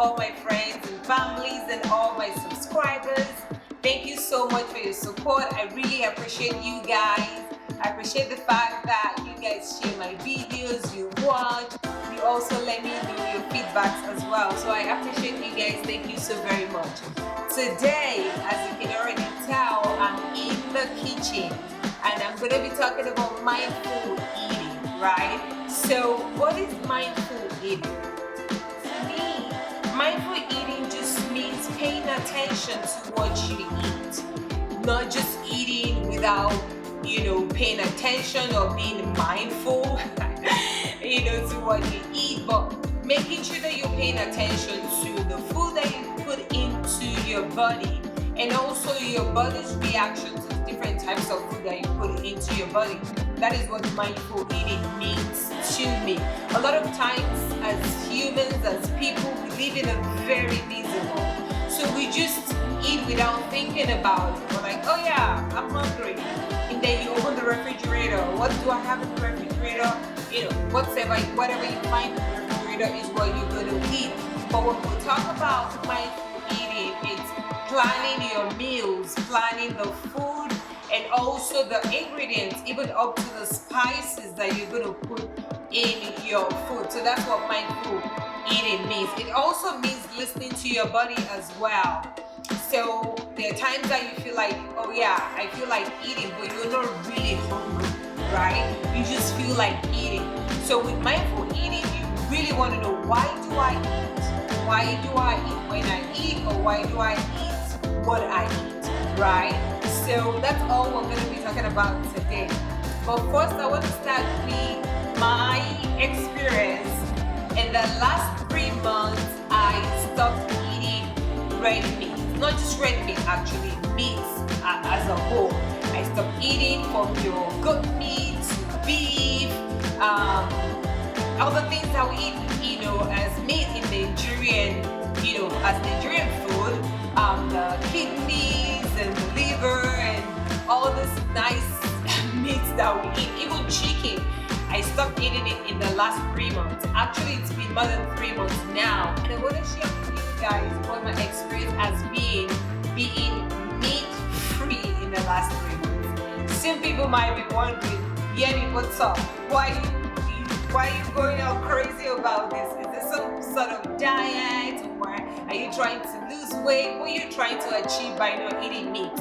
all my friends and families and all my subscribers. Thank you so much for your support. I really appreciate you guys. I appreciate the fact that you guys share my videos, you watch, you also let me know your feedbacks as well. So I appreciate you guys. Thank you so very much. Today, as you can already tell, I'm in the kitchen and I'm going to be talking about mindful eating, right? So what is mindful eating? To me, mindful eating just means paying attention to what you eat, not just eating without paying attention or being mindful to what you eat, but making sure that you're paying attention to the food that you put into your body and also your body's reaction to the different types of food that you put into your body. That is what mindful eating means to me. A lot of times as humans, as people, we live in a very busy world. So we just eat without thinking about it. We're like, oh yeah, I'm hungry. And then you open the refrigerator. What do I have in the refrigerator? Whatever you find in the refrigerator is what you're going to eat. But when we talk about mindful eating, it's planning your meals, planning the food, and also the ingredients, even up to the spices that you're going to put in your food. So that's what mindful eating means. It also means listening to your body as well. So there are times that you feel like, oh yeah, I feel like eating, but you're not really hungry, right? You just feel like eating. So with mindful eating, you really want to know, why do I eat? Why do I eat when I eat, or why do I eat what I eat, right? So that's all we're going to be talking about today. But first, I want to start with my experience. In the last 3 months, I stopped eating red meat. Not just red meat, actually, meat as a whole. I stopped eating from your goat meat, beef, all the things that we eat, as meat in Nigerian, as Nigerian food, the kidneys and the liver and all this nice meat that we eat, even chicken. I stopped eating it in the last 3 months. Actually, it's been more than 3 months now. And I want to share with you guys what my experience has been being meat-free in the last 3 months. Some people might be wondering, Yemi, what's up? Why are you going all crazy about this? Is this some sort of diet, or are you trying to lose weight? What are you trying to achieve by not eating meat?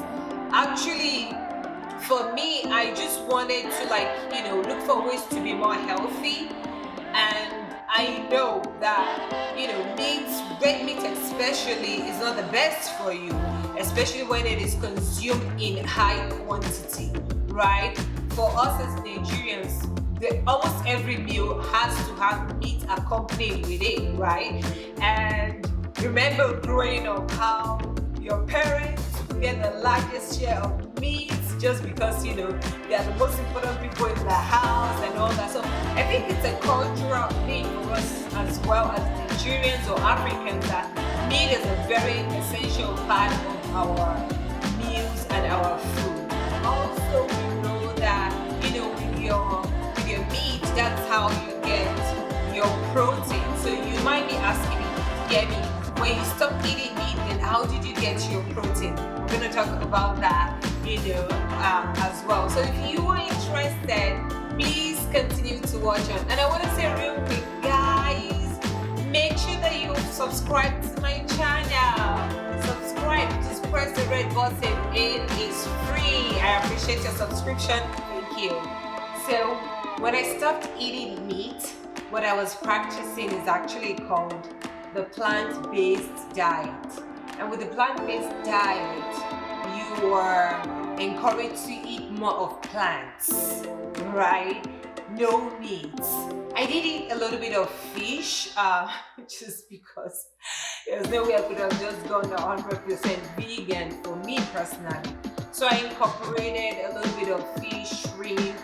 Actually, for me, I just wanted to look for ways to be more healthy. And I know that, red meat especially is not the best for you, especially when it is consumed in high quantity, right? For us as Nigerians, almost every meal has to have meat accompanied with it, right? And remember growing up how your parents get the largest share of meat just because, they are the most important people in the house and all that. So I think it's a cultural thing for us as well as Nigerians or Africans, that meat is a very essential part of our meals and our food. Also, we know that, with your meat, that's how you get your protein. So you might be asking me, Yemi, when you stop eating meat, then how did you get your protein? We're going to talk about that, as well. So if you are interested, please continue to watch on. And I want to say real quick, guys, make sure that you subscribe to my channel. Subscribe, just press the red button. It is free. I appreciate your subscription. Thank you. So when I stopped eating meat, what I was practicing is actually called the plant-based diet. And with the plant-based diet, you are encouraged to eat more of plants, right? No meat. I did eat a little bit of fish, just because there's no way I could have just gone 100% vegan for me personally. So I incorporated a little bit of fish, shrimp,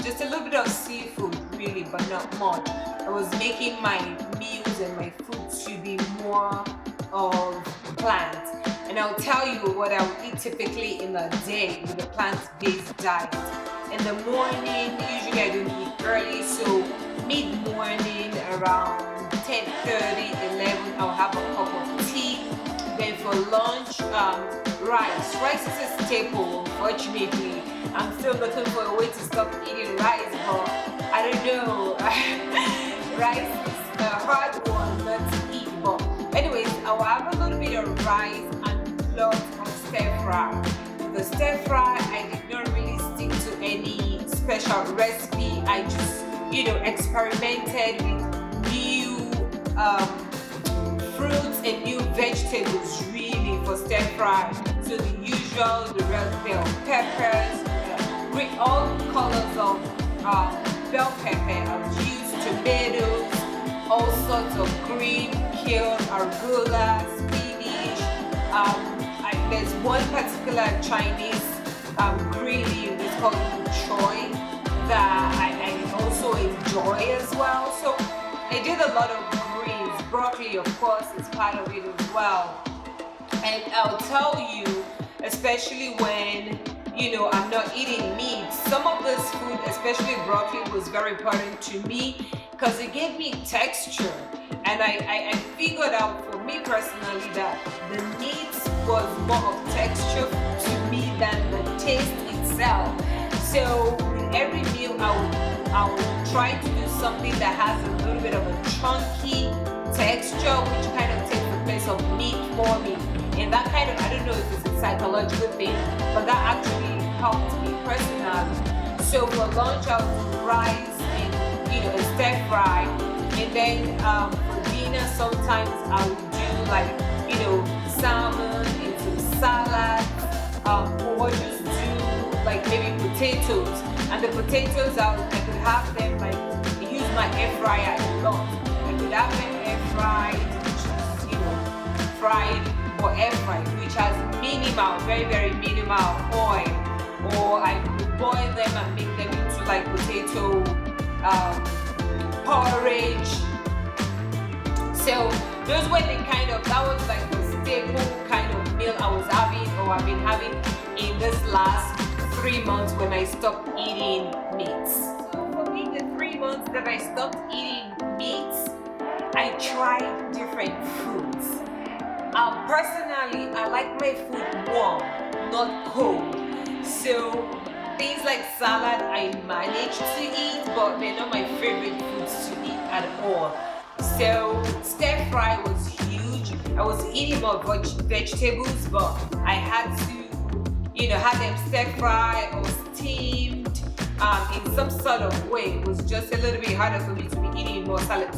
just a little bit of seafood, really, but not much. I was making my meals and my food to be more of plants. And I'll tell you what I would eat typically in a day with a plant-based diet. In the morning, usually I don't eat early, so mid-morning around 10:30, 11, I'll have a cup of tea. Then for lunch, rice. Rice is a staple, unfortunately. I'm still looking for a way to stop eating rice, but I don't know. Rice is a hard one not to eat, but anyways, I'll have a little bit of rice and lots of stir fry. The stir fry, I did not really stick to any special recipe. I just, experimented with new fruits and new vegetables really for stir fry. So the usual, the red bell peppers, all colors of bell pepper. I've used tomatoes, all sorts of green, kale, arugula, spinach. There's one particular Chinese green leaf, it's called choy, that I also enjoy as well. So I did a lot of greens. Broccoli, of course, is part of it as well. And I'll tell you, especially when I'm not eating meat, some of this food, especially broccoli, was very important to me because it gave me texture. And I figured out for me personally that the meat was more of texture to me than the taste itself. So with every meal, I would try to do something that has a little bit of a chunky texture, which kind of takes the place of meat for me. And that kind of, I don't know if it's a psychological thing, but that actually helped me personally. So for lunch, I'll do rice and, a stir fry. And then for dinner, sometimes I would do salmon and some salad, or just do maybe potatoes. And the potatoes, I could have them use my air fryer a lot. I could have them air fried, which is, fried or air fried, which has minimal, very, very minimal oil. Or I could boil them and make them into potato porridge. So those were that was the staple kind of meal I was having, or I've been having in this last 3 months when I stopped eating meats. So for me, the 3 months that I stopped eating meats, I tried different foods. Personally, I like my food warm, not cold. So things like salad, I manage to eat, but they're not my favorite foods to eat at all. So stir fry was huge. I was eating more vegetables, but I had to, have them stir fry or steamed in some sort of way. It was just a little bit harder for me to be eating more salad.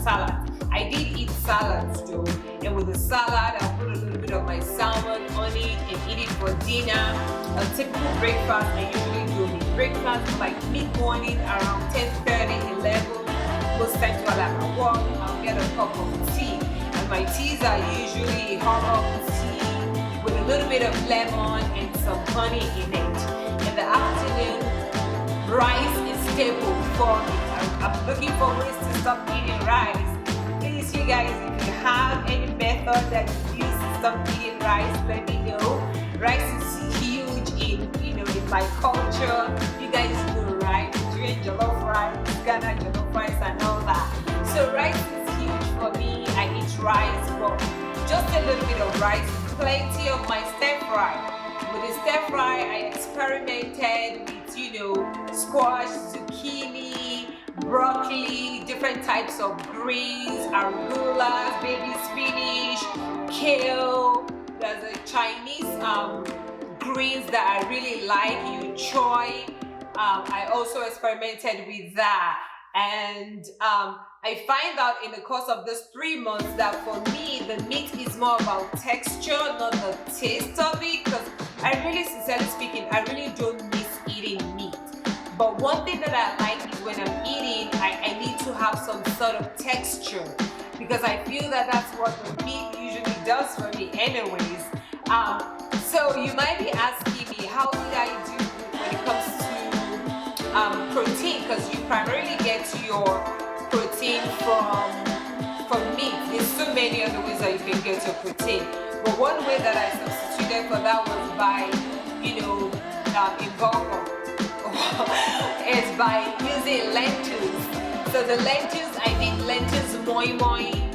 I did eat salads though, and with the salad, I'll put a little bit of my salmon on it and eat it for dinner. A typical breakfast, I usually do breakfast mid-morning around 10:30, 11. Most times while I'm at work, I'll get a cup of tea. And my teas are usually herbal tea with a little bit of lemon and some honey in it. In the afternoon, rice is staple for me. I'm looking for ways to stop eating rice. Please, you guys, if you have any method that you use to stop eating rice, let me know. Rice is huge in my culture. You guys know, right? Nigerian jollof rice, Ghana jollof rice, and all that. So rice is huge for me. I eat rice, but just a little bit of rice, plenty of my stir fry. With the stir fry, I experimented with squash, zucchini, broccoli, different types of greens, arugula, baby spinach, kale. There's a Chinese greens that I really like, choy. I also experimented with that, and I find out in the course of this 3 months that for me, the meat is more about texture, not the taste of it, because I really, sincerely speaking, I really don't miss eating meat. But one thing that I like is when I'm eating, I need to have some sort of texture, because I feel that that's what the meat usually does for me anyways. So you might be asking me, how did I do when it comes to protein? Because you primarily get your protein from meat. There's so many other ways that you can get your protein. But one way that I substituted for that was by, in bulgur, is by using lentils. So the lentils, I did lentils moi moi.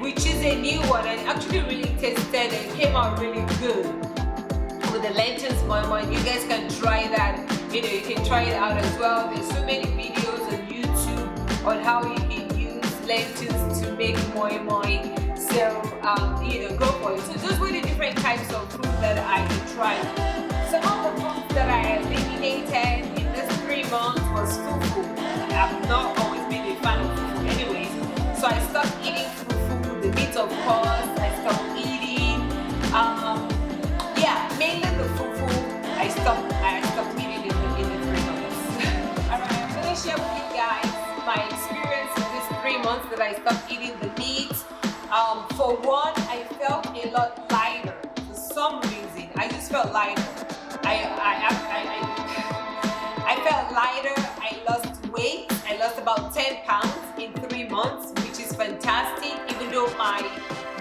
which is a new one and actually really tasted and came out really good with the lentils moi moi. You guys can try that. You know, you can try it out as well. There's so many videos on YouTube on how you can use lentils to make moi moi. So you know, go for it. So those were the different types of food that I tried. Some of the foods that I eliminated in this 3 months was fufu. I've not always been a fan of fufu anyways. So I stopped eating fufu, the meat of course. I stopped eating. Yeah, mainly the fufu. I stopped eating in the 3 months. Alright, I'm gonna share with you guys my experience in these 3 months that I stopped eating the meat. For one, I felt a lot lighter for some reason. I just felt lighter. I felt lighter. I lost weight. I lost about 10 pounds in 3 months, which is fantastic. Even though my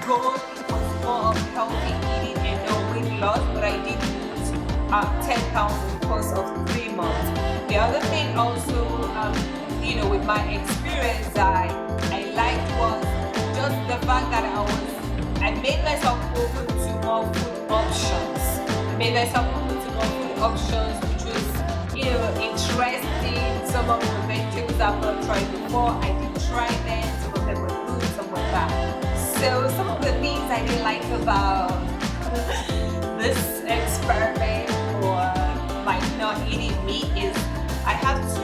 goal was more of healthy eating and no weight loss, but I did lose 10 pounds in the course of 3 months. The other thing also, you know, with my experience, I liked was just the fact that I made myself open to more food options. I made myself open to more food options, which was, you know, interesting. Some of the vegetables I've not tried before, I did try them. Some of them were good, some were bad. So some of the things I didn't like about this experiment or my not eating meat is I have to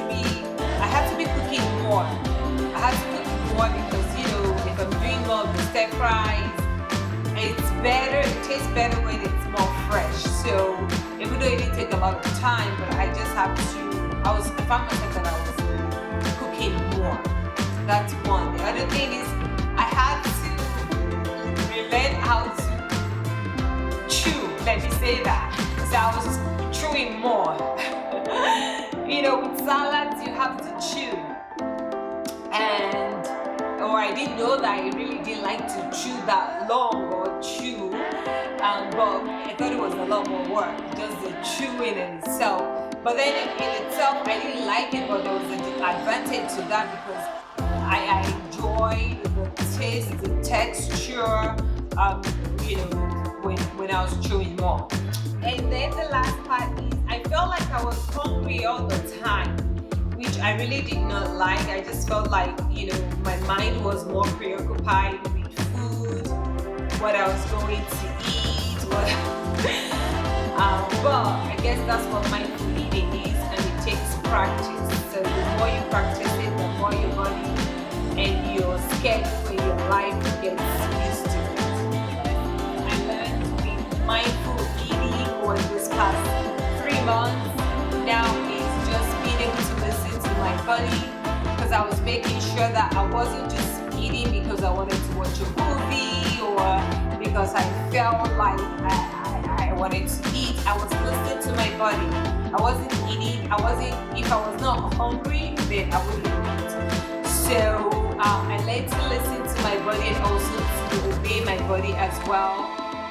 be cooking more. I have to cook more because, you know, if I'm doing more of the stir fries, it's better, it tastes better when it's more fresh. So even though it didn't take a lot of time, but I just have to, I found myself that I was cooking more. That's one. The other thing is I had to relearn how to chew, let me say that. So I was chewing more. You know, with salads you have to chew. Or I didn't know that I really didn't like to chew that long or chew, but I thought it was a lot more work, just the chewing in itself. But then in itself, I didn't like it, but there was an advantage to that because I enjoyed the taste, the texture, you know, when I was chewing more. And then the last part is I felt like I was hungry all the time, which I really did not like. I just felt like, you know, my mind was more preoccupied with food, what I was going to eat, but I guess that's what mindful eating is, and it takes practice. So the more you practice it, the more your body and your schedule and your life gets used to it. I learned to be mindful eating over this past 3 months. Now it's just being able to listen to my body, because I was making sure that I wasn't just eating because I wanted to watch a movie or because I felt like I wanted to eat. I was listening to my body. I wasn't eating. If I was not hungry, then I wouldn't eat. So I learned to listen to my body and also to obey my body as well.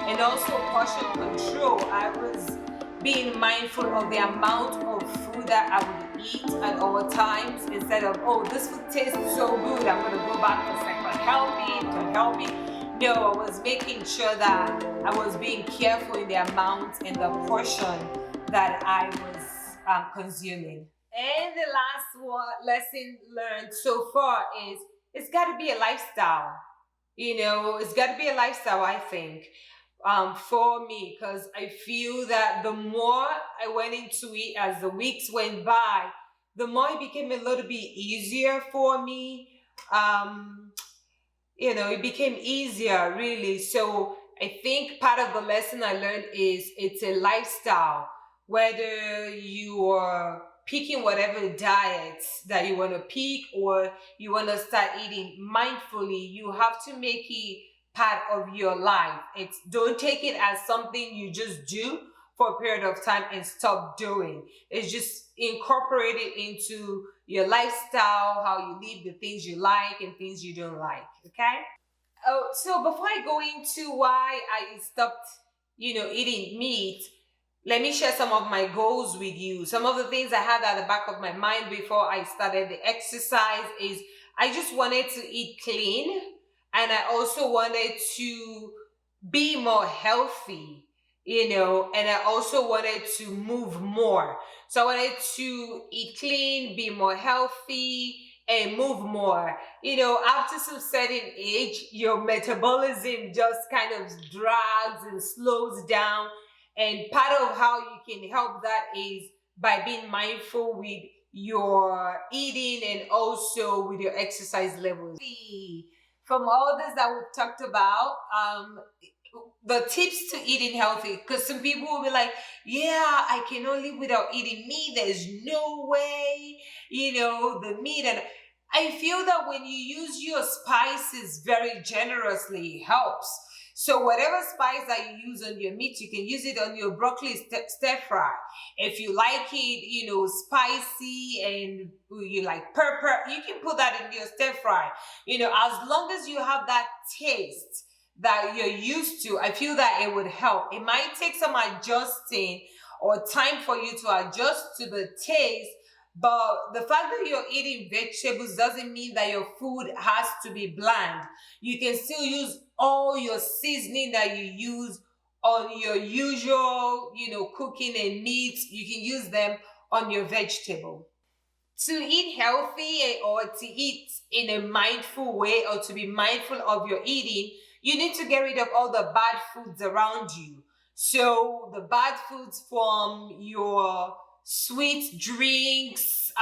And also portion control. I was being mindful of the amount of food that I would eat at all times, instead of, oh, this food tastes so good, I'm going to go back for second helping. No, I was making sure that I was being careful in the amount and the portion that I was consuming. And the last lesson learned so far is it's got to be a lifestyle. You know, it's got to be a lifestyle, I think. For me, because I feel that the more I went into it as the weeks went by, the more it became a little bit easier for me. You know, it became easier really. So I think part of the lesson I learned is it's a lifestyle. Whether you are picking whatever diets that you want to pick or you want to start eating mindfully, you have to make it part of your life. Don't take it as something you just do for a period of time and stop doing. It's just incorporate it into your lifestyle, how you live, the things you like and things you don't like. Okay? Oh, so before I go into why I stopped, eating meat, let me share some of my goals with you. Some of the things I had at the back of my mind before I started the exercise is I just wanted to eat clean. and I also wanted to be more healthy, and I also wanted to move more. So I wanted to eat clean, be more healthy, and move more. After some certain age, your metabolism just kind of drags and slows down. And part of how you can help that is by being mindful with your eating and also with your exercise levels. From all this that we've talked about, the tips to eating healthy, because some people will be like, yeah, I cannot live without eating meat, there's no way, the meat. And I feel that when you use your spices very generously, it helps. So whatever spice that you use on your meat, you can use it on your broccoli stir fry. If you like it, spicy, and you like pepper, you can put that in your stir fry. As long as you have that taste that you're used to, I feel that it would help. It might take some adjusting or time for you to adjust to the taste, but the fact that you're eating vegetables doesn't mean that your food has to be bland. You can still use all your seasoning that you use on your usual, cooking and meats. You can use them on your vegetable. To eat healthy, or to eat in a mindful way, or to be mindful of your eating, you need to get rid of all the bad foods around you. So the bad foods, from your sweet drinks,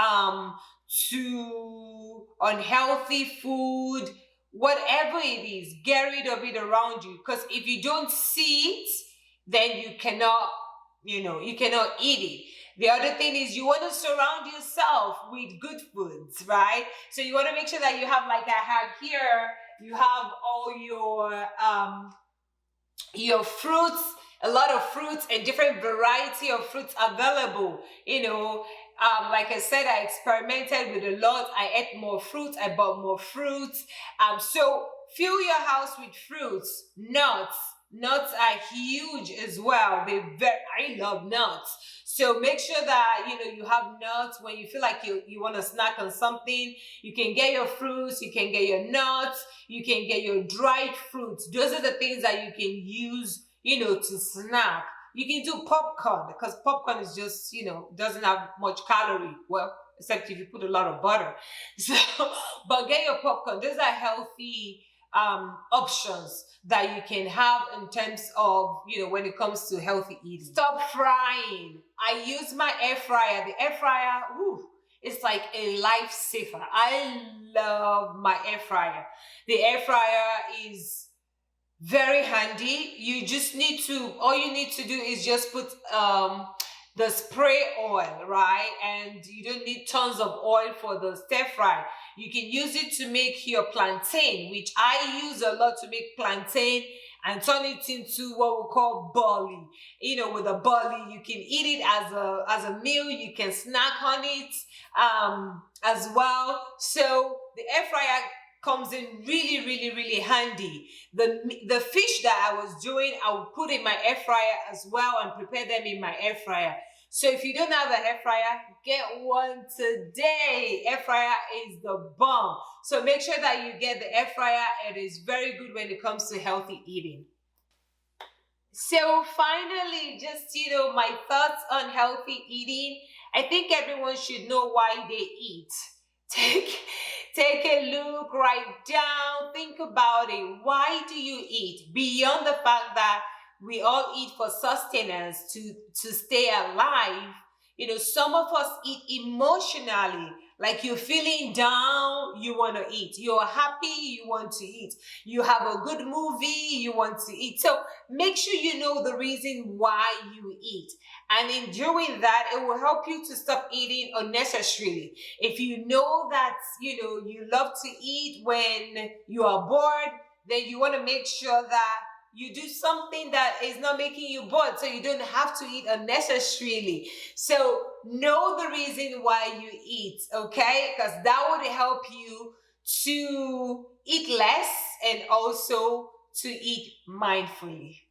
to unhealthy food, whatever it is, get rid of it around you. Because if you don't see it, then you cannot eat it. The other thing is, you want to surround yourself with good foods, right? So you want to make sure that you have, like I have here, you have all your fruits, a lot of fruits and different variety of fruits available. Like I said, I experimented with a lot. I ate more fruits. I bought more fruits. So fill your house with fruits, nuts. Nuts are huge as well. I love nuts. So make sure that you have nuts. When you feel like you want to snack on something, you can get your fruits, you can get your nuts, you can get your dried fruits. Those are the things that you can use, to snack. You can do popcorn, because popcorn is just, doesn't have much calorie. Well, except if you put a lot of butter. So, but get your popcorn. Those are healthy options that you can have in terms of, when it comes to healthy eating. Stop frying. I use my air fryer. The air fryer, it's like a lifesaver. I love my air fryer. The air fryer is very handy. All you need to do is just put the spray oil, right? And you don't need tons of oil for the stir fry. You can use it to make your plantain, which I use a lot to make plantain, and turn it into what we call bully. With a bully, you can eat it as a meal. You can snack on it as well. So the air fryer comes in really, really, really handy. The fish that I was doing, I would put in my air fryer as well and prepare them in my air fryer. So if you don't have an air fryer, get one today. Air fryer is the bomb. So make sure that you get the air fryer. It is very good when it comes to healthy eating. So finally, just, my thoughts on healthy eating. I think everyone should know why they eat. Take a look, write down, think about it. Why do you eat? Beyond the fact that we all eat for sustenance, to stay alive, some of us eat emotionally. Like, you're feeling down, you want to eat. You're happy, you want to eat. You have a good movie, you want to eat. So make sure you know the reason why you eat. And in doing that, it will help you to stop eating unnecessarily. If you know that, you love to eat when you are bored, then you want to make sure that you do something that is not making you bored, so you don't have to eat unnecessarily. So know the reason why you eat, okay? Because that would help you to eat less and also to eat mindfully.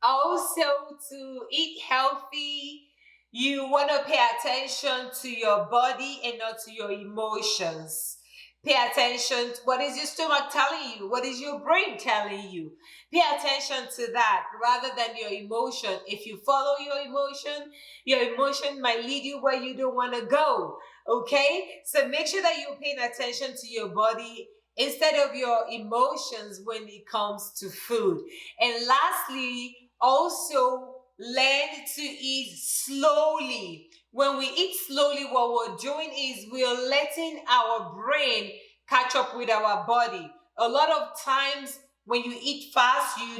Also, to eat healthy, you want to pay attention to your body and not to your emotions. Pay attention to what is your stomach telling you, what is your brain telling you. Pay attention to that rather than your emotion. If you follow your emotion might lead you where you don't want to go. Okay, so make sure that you're paying attention to your body instead of your emotions when it comes to food. And lastly, also learn to eat slowly. When we eat slowly, what we're doing is we're letting our brain catch up with our body. A lot of times when you eat fast, you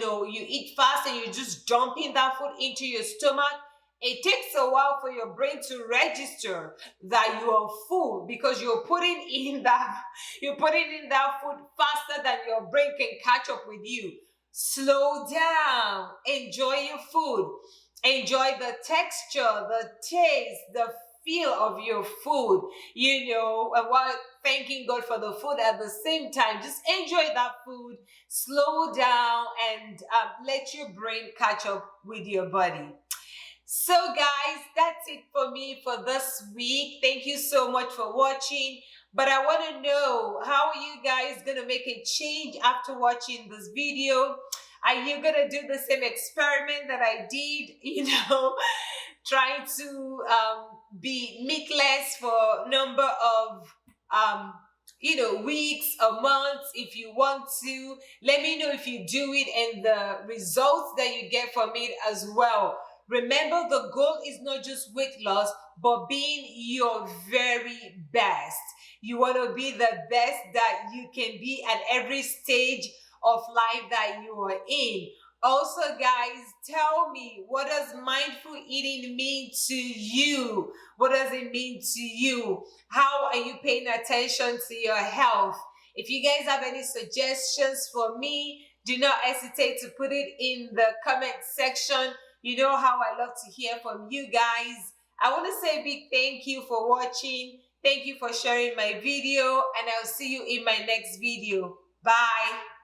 eat fast and you're just dumping that food into your stomach. It takes a while for your brain to register that you are full because you're putting in that food faster than your brain can catch up with you. Slow down, enjoy your food, enjoy the texture, the taste, the feel of your food, and while thanking God for the food at the same time. Just enjoy that food, slow down, and let your brain catch up with your body. So guys, that's it for me for this week. Thank you so much for watching. But I want to know, how are you guys going to make a change after watching this video? Are you going to do the same experiment that I did, trying to be meatless for a number of weeks or months? If you want to, let me know if you do it and the results that you get from it as well. Remember, the goal is not just weight loss, but being your very best. You want to be the best that you can be at every stage of life that you are in. Also, guys, tell me, what does mindful eating mean to you? What does it mean to you? How are you paying attention to your health? If you guys have any suggestions for me, do not hesitate to put it in the comment section. You know how I love to hear from you guys. I want to say a big thank you for watching. Thank you for sharing my video, and I'll see you in my next video. Bye.